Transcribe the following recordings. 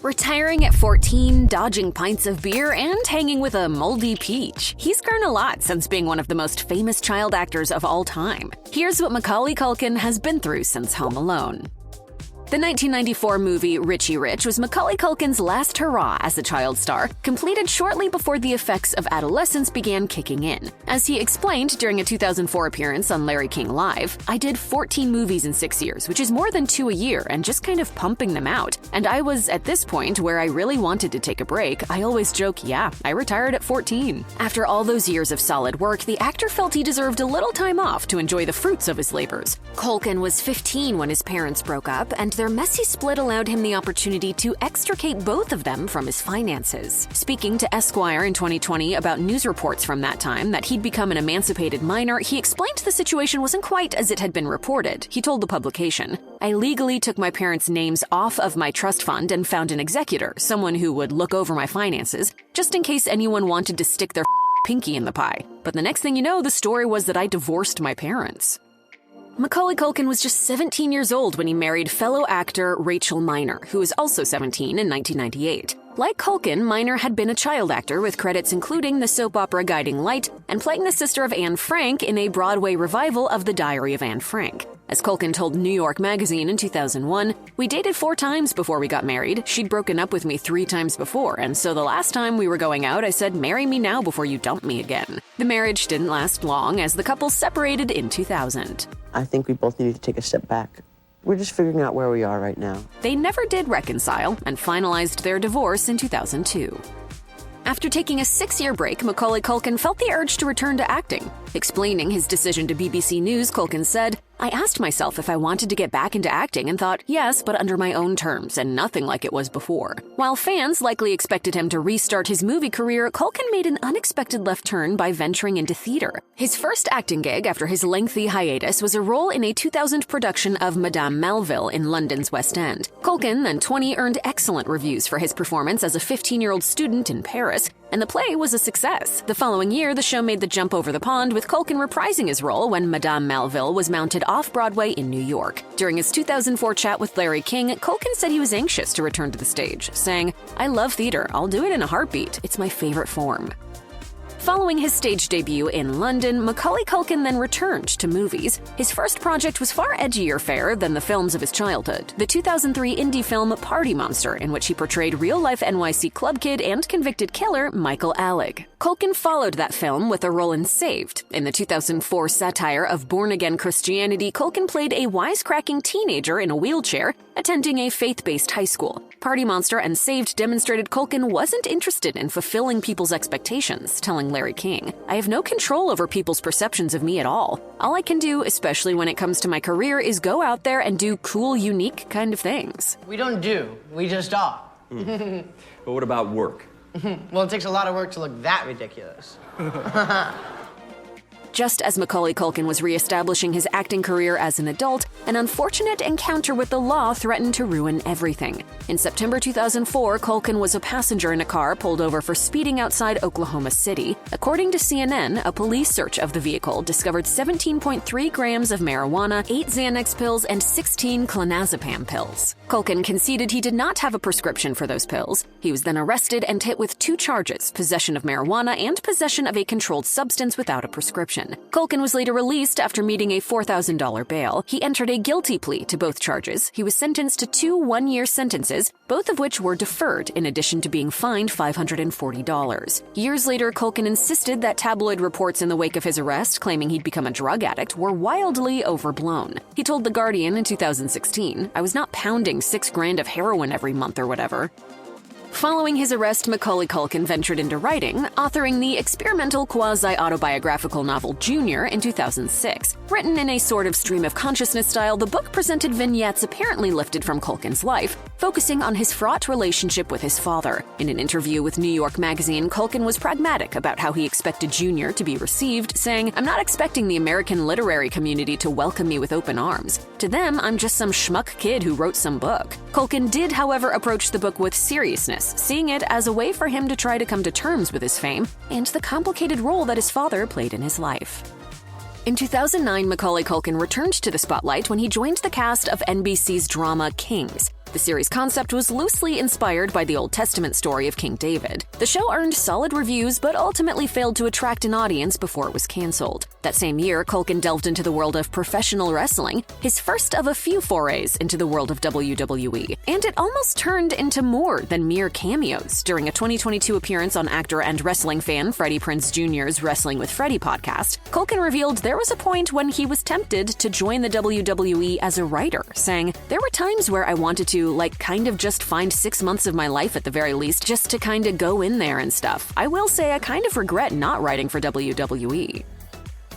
Retiring at 14, dodging pints of beer, and hanging with a Moldy Peach. He's grown a lot since being one of the most famous child actors of all time. Here's what Macaulay Culkin has been through since Home Alone. The 1994 movie Richie Rich was Macaulay Culkin's last hurrah as a child star, completed shortly before the effects of adolescence began kicking in. As he explained during a 2004 appearance on Larry King Live, "I did 14 movies in 6 years, which is more than 2 a year, and just kind of pumping them out. And I was at this point where I really wanted to take a break. I always joke, yeah, I retired at 14. After all those years of solid work, the actor felt he deserved a little time off to enjoy the fruits of his labors. Culkin was 15 when his parents broke up, and their messy split allowed him the opportunity to extricate both of them from his finances. Speaking to Esquire in 2020 about news reports from that time that he'd become an emancipated minor, he explained the situation wasn't quite as it had been reported. He told the publication, "I legally took my parents' names off of my trust fund and found an executor, someone who would look over my finances, just in case anyone wanted to stick their pinky in the pie. But the next thing you know, the story was that I divorced my parents." Macaulay Culkin was just 17 years old when he married fellow actor Rachel Miner, who was also 17 in 1998. Like Culkin, Miner had been a child actor with credits including the soap opera Guiding Light and playing the sister of Anne Frank in a Broadway revival of The Diary of Anne Frank. As Culkin told New York Magazine in 2001, "We dated 4 times before we got married. She'd broken up with me 3 times before, and so the last time we were going out, I said, 'Marry me now before you dump me again.'" The marriage didn't last long as the couple separated in 2000. I think we both need to take a step back. We're just figuring out where we are right now. They never did reconcile and finalized their divorce in 2002. After taking a 6-year break, Macaulay Culkin felt the urge to return to acting. Explaining his decision to BBC News, Culkin said, "I asked myself if I wanted to get back into acting and thought, yes, but under my own terms and nothing like it was before." While fans likely expected him to restart his movie career, Culkin made an unexpected left turn by venturing into theater. His first acting gig after his lengthy hiatus was a role in a 2000 production of Madame Melville in London's West End. Culkin, then 20, earned excellent reviews for his performance as a 15-year-old student in Paris, and the play was a success. The following year, the show made the jump over the pond, with Culkin reprising his role when Madame Melville was mounted off-Broadway in New York. During his 2004 chat with Larry King, Culkin said he was anxious to return to the stage, saying, "I love theater. I'll do it in a heartbeat. It's my favorite form." Following his stage debut in London, Macaulay Culkin then returned to movies. His first project was far edgier fare than the films of his childhood, the 2003 indie film Party Monster, in which he portrayed real-life NYC club kid and convicted killer Michael Alig. Culkin followed that film with a role in Saved. In the 2004 satire of born-again Christianity, Culkin played a wisecracking teenager in a wheelchair attending a faith-based high school. Party Monster and Saved demonstrated Culkin wasn't interested in fulfilling people's expectations, telling Larry King, "I have no control over people's perceptions of me at all. All I can do, especially when it comes to my career, is go out there and do cool, unique kind of things." We don't do, we just are. But what about work? Well, it takes a lot of work to look that ridiculous. Just as Macaulay Culkin was reestablishing his acting career as an adult, an unfortunate encounter with the law threatened to ruin everything. In September 2004, Culkin was a passenger in a car pulled over for speeding outside Oklahoma City. According to CNN, a police search of the vehicle discovered 17.3 grams of marijuana, 8 Xanax pills, and 16 clonazepam pills. Culkin conceded he did not have a prescription for those pills. He was then arrested and hit with 2 charges, possession of marijuana and possession of a controlled substance without a prescription. Culkin was later released after meeting a $4,000 bail. He entered a guilty plea to both charges. He was sentenced to 2 one-year sentences, both of which were deferred, in addition to being fined $540. Years later, Culkin insisted that tabloid reports in the wake of his arrest, claiming he'd become a drug addict, were wildly overblown. He told The Guardian in 2016, "I was not pounding $6 grand of heroin every month or whatever." Following his arrest, Macaulay Culkin ventured into writing, authoring the experimental quasi-autobiographical novel Junior in 2006. Written in a sort of stream of consciousness style, the book presented vignettes apparently lifted from Culkin's life, focusing on his fraught relationship with his father. In an interview with New York Magazine, Culkin was pragmatic about how he expected Junior to be received, saying, "I'm not expecting the American literary community to welcome me with open arms. To them, I'm just some schmuck kid who wrote some book." Culkin did, however, approach the book with seriousness, seeing it as a way for him to try to come to terms with his fame and the complicated role that his father played in his life. In 2009, Macaulay Culkin returned to the spotlight when he joined the cast of NBC's drama Kings. The series' concept was loosely inspired by the Old Testament story of King David. The show earned solid reviews but ultimately failed to attract an audience before it was canceled. That same year, Culkin delved into the world of professional wrestling, his first of a few forays into the world of WWE. And it almost turned into more than mere cameos. During a 2022 appearance on actor and wrestling fan Freddie Prinze Jr.'s Wrestling with Freddie podcast, Culkin revealed there was a point when he was tempted to join the WWE as a writer, saying, "There were times where I wanted to, kind of just find 6 months of my life at the very least, just to kind of go in there and stuff. I will say I kind of regret not writing for WWE."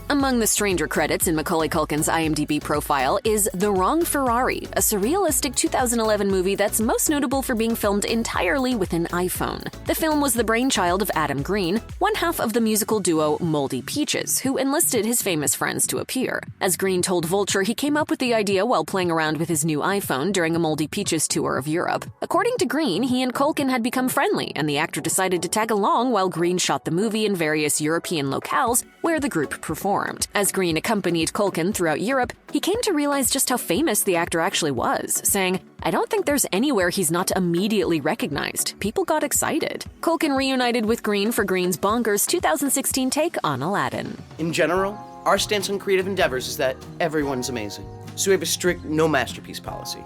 Among the stranger credits in Macaulay Culkin's IMDb profile is The Wrong Ferrari, a surrealistic 2011 movie that's most notable for being filmed entirely with an iPhone. The film was the brainchild of Adam Green, one half of the musical duo Moldy Peaches, who enlisted his famous friends to appear. As Green told Vulture, he came up with the idea while playing around with his new iPhone during a Moldy Peaches tour of Europe. According to Green, he and Culkin had become friendly, and the actor decided to tag along while Green shot the movie in various European locales where the group performed. As Green accompanied Culkin throughout Europe, he came to realize just how famous the actor actually was, saying, "I don't think there's anywhere he's not immediately recognized. People got excited." Culkin reunited with Green for Green's bonkers 2016 take on Aladdin. In general, our stance on creative endeavors is that everyone's amazing. So we have a strict no masterpiece policy.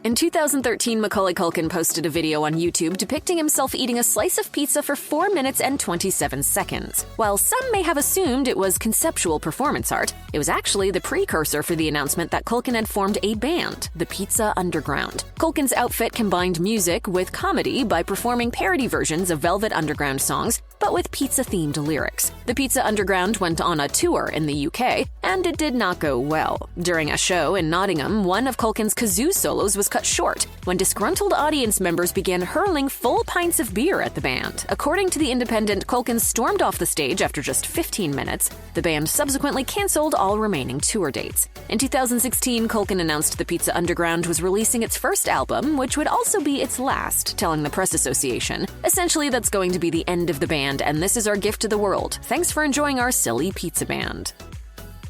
In 2013, Macaulay Culkin posted a video on YouTube depicting himself eating a slice of pizza for 4 minutes and 27 seconds. While some may have assumed it was conceptual performance art, it was actually the precursor for the announcement that Culkin had formed a band, the Pizza Underground. Culkin's outfit combined music with comedy by performing parody versions of Velvet Underground songs, but with pizza-themed lyrics. The Pizza Underground went on a tour in the UK, and it did not go well. During a show in Nottingham, one of Culkin's kazoo solos was cut short when disgruntled audience members began hurling full pints of beer at the band. According to The Independent, Culkin stormed off the stage after just 15 minutes. The band subsequently canceled all remaining tour dates. In 2016, Culkin announced the Pizza Underground was releasing its first album, which would also be its last, telling the Press Association, "Essentially, that's going to be the end of the band, and this is our gift to the world. Thanks for enjoying our silly pizza band."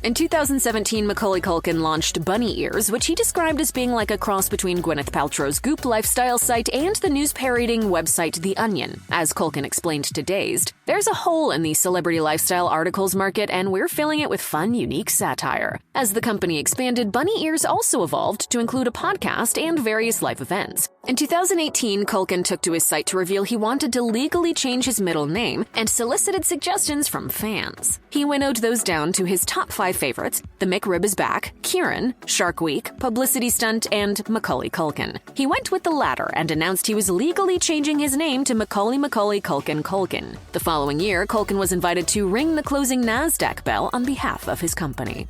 In 2017, Macaulay Culkin launched Bunny Ears, which he described as being like a cross between Gwyneth Paltrow's Goop lifestyle site and the news-parodying website The Onion. As Culkin explained to Dazed, "There's a hole in the celebrity lifestyle articles market, and we're filling it with fun, unique satire." As the company expanded, Bunny Ears also evolved to include a podcast and various live events. In 2018, Culkin took to his site to reveal he wanted to legally change his middle name and solicited suggestions from fans. He winnowed those down to his top 5 favorites: The McRib is Back, Kieran, Shark Week, Publicity Stunt, and Macaulay Culkin. He went with the latter and announced he was legally changing his name to Macaulay Culkin. The following year, Culkin was invited to ring the closing NASDAQ bell on behalf of his company.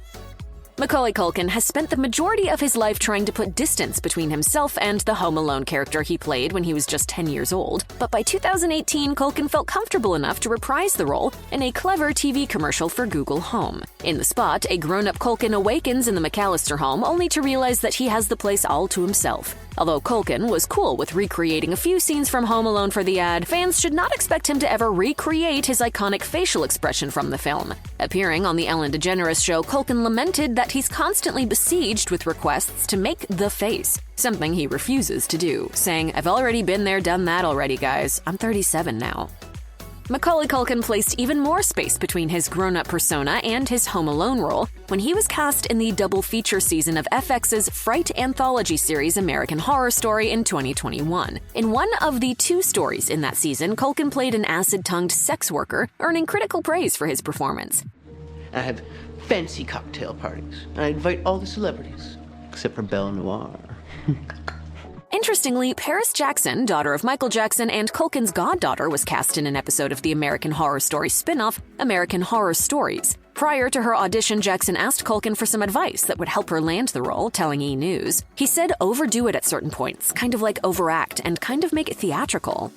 Macaulay Culkin has spent the majority of his life trying to put distance between himself and the Home Alone character he played when he was just 10 years old. But by 2018, Culkin felt comfortable enough to reprise the role in a clever TV commercial for Google Home. In the spot, a grown-up Culkin awakens in the McAllister home only to realize that he has the place all to himself. Although Culkin was cool with recreating a few scenes from Home Alone for the ad, fans should not expect him to ever recreate his iconic facial expression from the film. Appearing on the Ellen DeGeneres show, Culkin lamented that he's constantly besieged with requests to make the face, something he refuses to do, saying, "I've already been there, done that already, guys. I'm 37 now." Macaulay Culkin placed even more space between his grown-up persona and his Home Alone role when he was cast in the double feature season of FX's Fright anthology series American Horror Story in 2021. In one of the 2 stories in that season, Culkin played an acid-tongued sex worker, earning critical praise for his performance. I have fancy cocktail parties, and I invite all the celebrities, except for Belle Noire. Interestingly, Paris Jackson, daughter of Michael Jackson and Culkin's goddaughter, was cast in an episode of the American Horror Story spin-off, American Horror Stories. Prior to her audition, Jackson asked Culkin for some advice that would help her land the role, telling E! News. He said overdo it at certain points, kind of like overact, and kind of make it theatrical.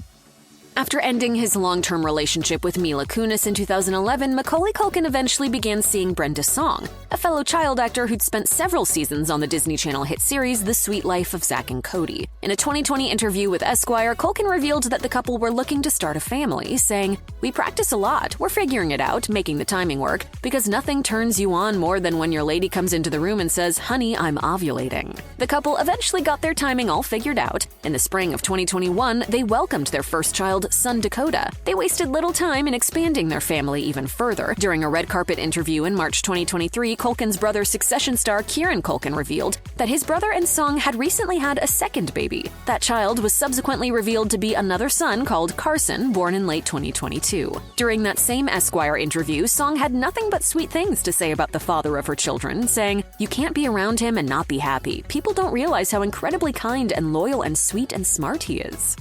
After ending his long-term relationship with Mila Kunis in 2011, Macaulay Culkin eventually began seeing Brenda Song, a fellow child actor who'd spent several seasons on the Disney Channel hit series The Sweet Life of Zack and Cody. In a 2020 interview with Esquire, Culkin revealed that the couple were looking to start a family, saying, "We practice a lot, we're figuring it out, making the timing work, because nothing turns you on more than when your lady comes into the room and says, 'Honey, I'm ovulating.'" The couple eventually got their timing all figured out. In the spring of 2021, they welcomed their first child, son Dakota. They wasted little time in expanding their family even further. During a red carpet interview in March 2023, Culkin's brother Succession star Kieran Culkin revealed that his brother and Song had recently had a second baby. That child was subsequently revealed to be another son called Carson, born in late 2022. During that same Esquire interview, Song had nothing but sweet things to say about the father of her children, saying, "You can't be around him and not be happy. People don't realize how incredibly kind and loyal and sweet and smart he is."